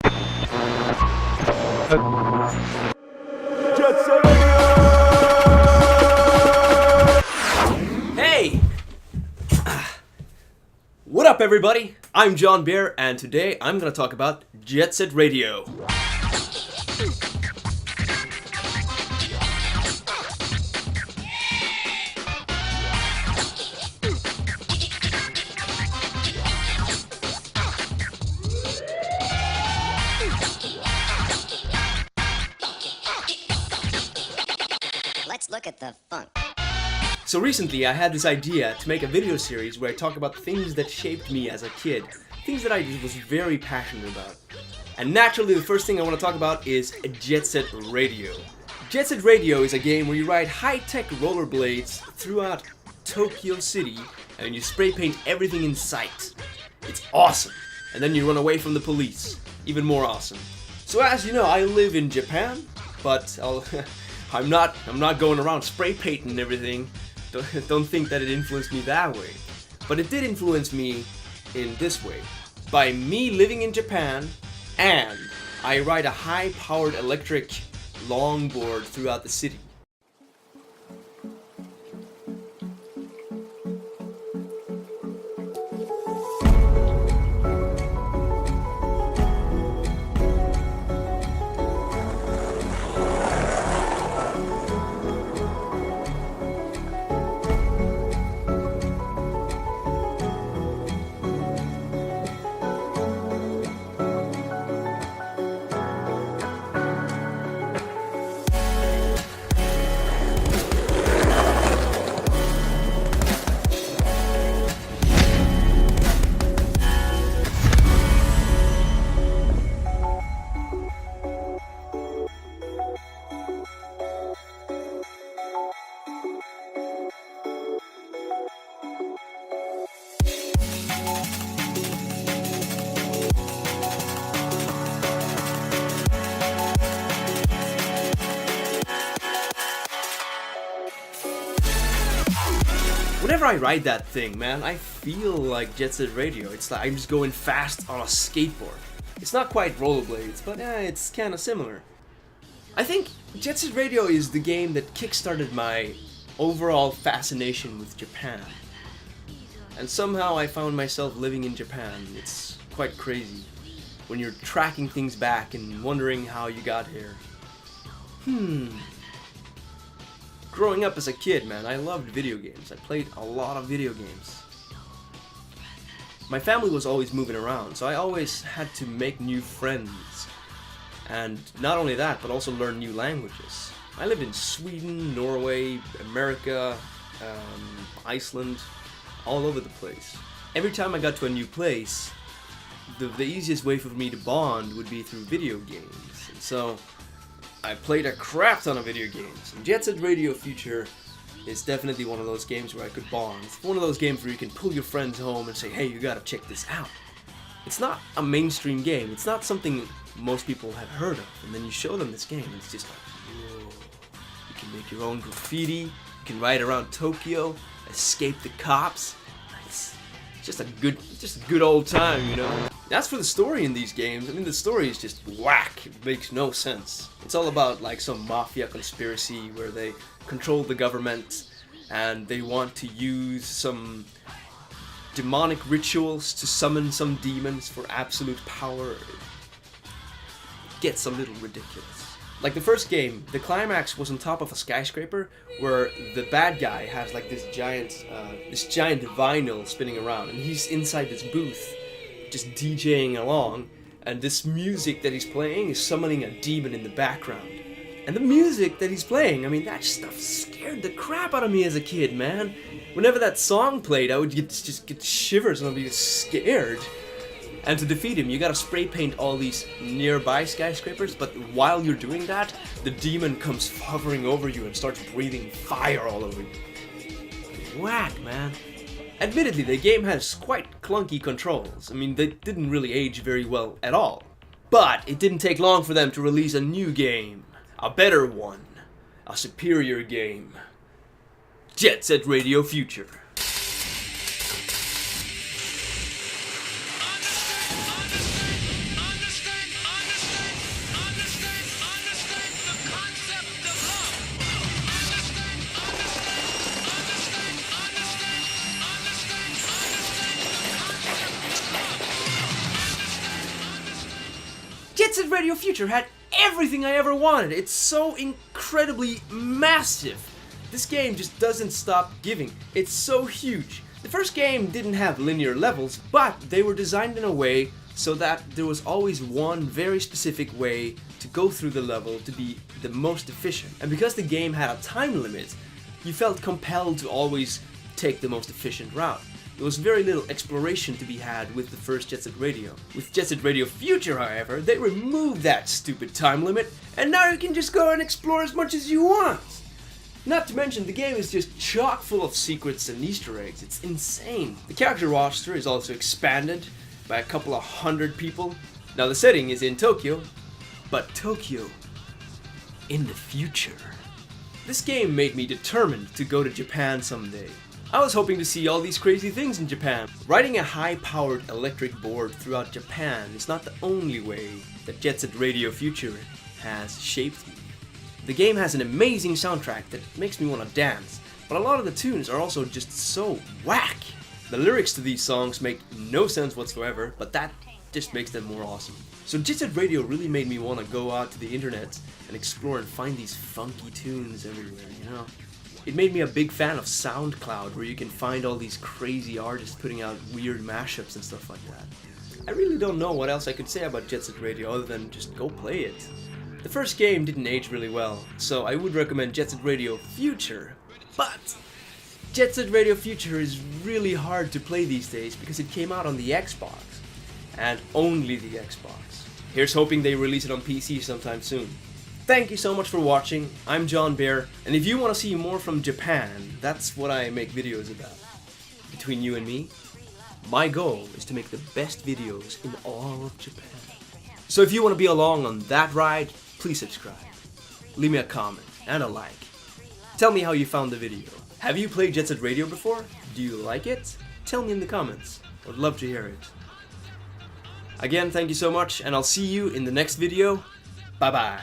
Hey! What up, everybody? I'm Jon Bear, and today I'm gonna talk about Jet Set Radio. Let's look at the funk. So recently I had this idea to make a video series where I talk about things that shaped me as a kid, things that I was very passionate about. And naturally the first thing I want to talk about is Jet Set Radio. Jet Set Radio is a game where you ride high-tech rollerblades throughout Tokyo City and you spray paint everything in sight. It's awesome! And then you run away from the police. Even more awesome. So as you know, I live in Japan, but I'm not going around spray painting everything. Don't think that it influenced me that way. But it did influence me in this way. By me living in Japan, and I ride a high-powered electric longboard throughout the city. Whenever I ride that thing, man, I feel like Jet Set Radio. It's like I'm just going fast on a skateboard. It's not quite rollerblades, but it's kind of similar. I think Jet Set Radio is the game that kickstarted my overall fascination with Japan. And somehow I found myself living in Japan. It's quite crazy when you're tracking things back and wondering how you got here. Growing up as a kid, man, I loved video games. I played a lot of video games. My family was always moving around, so I always had to make new friends. And not only that, but also learn new languages. I lived in Sweden, Norway, America, Iceland, all over the place. Every time I got to a new place, the easiest way for me to bond would be through video games. And so I played a crap ton of video games, and Jet Set Radio Future is definitely one of those games where I could bond. It's one of those games where you can pull your friends home and say, hey, you gotta check this out. It's not a mainstream game, it's not something most people have heard of, and then you show them this game, and it's just like, whoa. You can make your own graffiti, you can ride around Tokyo, escape the cops. It's just a good old time, you know? As for the story in these games, I mean, the story is just whack. It makes no sense. It's all about like some mafia conspiracy where they control the government and they want to use some demonic rituals to summon some demons for absolute power. It gets a little ridiculous. Like the first game, the climax was on top of a skyscraper where the bad guy has like this giant vinyl spinning around, and he's inside this booth just DJing along, and this music that he's playing is summoning a demon in the background. And the music that he's playing, I mean, that stuff scared the crap out of me as a kid, man. Whenever that song played, I would just get shivers and I'd be scared. And to defeat him, you gotta spray paint all these nearby skyscrapers, but while you're doing that, the demon comes hovering over you and starts breathing fire all over you. Whack, man. Admittedly, the game has quite clunky controls. I mean, they didn't really age very well at all. But it didn't take long for them to release a new game. A better one. A superior game. Jet Set Radio Future. Jet Set Radio Future had everything I ever wanted. It's so incredibly massive. This game just doesn't stop giving. It's so huge. The first game didn't have linear levels, but they were designed in a way so that there was always one very specific way to go through the level to be the most efficient. And because the game had a time limit, you felt compelled to always take the most efficient route. There was very little exploration to be had with the first Jet Set Radio. With Jet Set Radio Future, however, they removed that stupid time limit, and now you can just go and explore as much as you want. Not to mention, the game is just chock full of secrets and Easter eggs. It's insane. The character roster is also expanded by a couple of hundred people. Now the setting is in Tokyo, but Tokyo in the future. This game made me determined to go to Japan someday. I was hoping to see all these crazy things in Japan. Riding a high-powered electric board throughout Japan is not the only way that Jet Set Radio Future has shaped me. The game has an amazing soundtrack that makes me want to dance, but a lot of the tunes are also just so whack. The lyrics to these songs make no sense whatsoever, but that just makes them more awesome. So Jet Set Radio really made me want to go out to the internet and explore and find these funky tunes everywhere, you know? It made me a big fan of SoundCloud, where you can find all these crazy artists putting out weird mashups and stuff like that. I really don't know what else I could say about Jet Set Radio other than just go play it. The first game didn't age really well, so I would recommend Jet Set Radio Future, but Jet Set Radio Future is really hard to play these days because it came out on the Xbox, and only the Xbox. Here's hoping they release it on PC sometime soon. Thank you so much for watching. I'm Jon Bear, and if you want to see more from Japan, that's what I make videos about. Between you and me, my goal is to make the best videos in all of Japan. So if you want to be along on that ride, please subscribe. Leave me a comment and a like. Tell me how you found the video. Have you played Jet Set Radio before? Do you like it? Tell me in the comments. I would love to hear it. Again, thank you so much, and I'll see you in the next video. Bye bye.